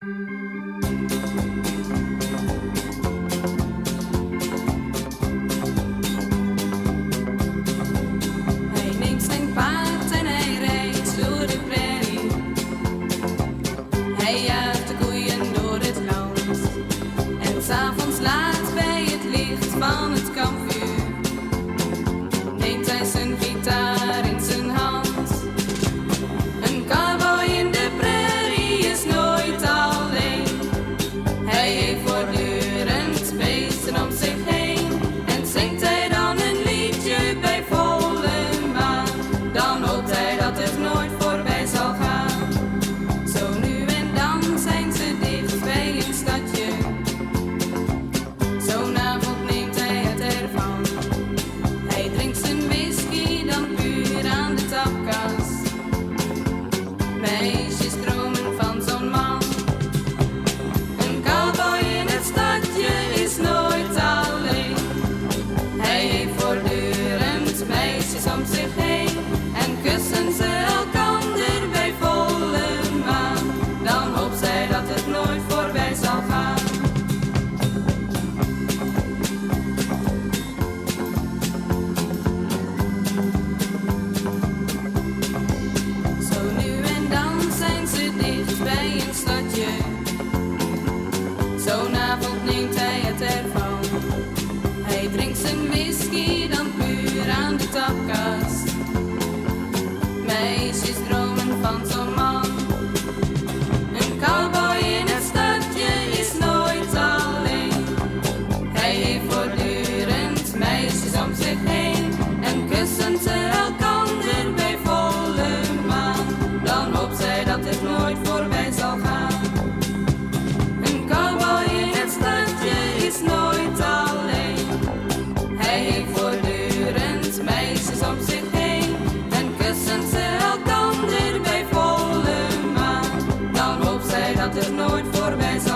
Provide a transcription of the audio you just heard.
Hij neemt zijn paard en hij rijdt door de prairie. Hij jaagt de koeien door het land. En 's avonds laat bij het licht van het kampvuur neemt hij zijn gitaar in zijn hand. Een cowboy in de prairie is nooit alleen. Hij heeft voortdurend beesten om zich heen. En zingt hij dan een liedje bij volle maan, dan hoopt hij dat het nooit voorbij zal gaan. Zo nu en dan zijn ze dicht bij een stadje. Zo'n avond neemt hij het ervan. Hij drinkt zijn whisky dan puur aan de tapkast. Meisjes dromen van zo'n man. Een cowboy in het stadje is nooit alleen. Hij heeft voortdurend meisjes om zich heen. En kussen ze elkander bij volle maan, dan hoopt zij dat het nooit voorbij zal gaan. Zo nu en dan zijn ze dicht bij een stadje. Zo'n avond neemt hij het ervan. Hij drinkt zijn whisky dan puur aan de tapkast. Meisjes dromen van zo'n man. Een cowboy in het stadje is nooit alleen. Hij heeft voortdurend meisjes om zich heen. En kussen ze elkander bij volle maan, dan hoopt zij dat het nooit voorbij zal gaan. Een cowboy in het stadje is nooit alleen. Hij heeft voortdurend meisjes om zich heen. En kussen ze elkander bij volle maan, dan hoopt zij dat het nooit voorbij zal gaan.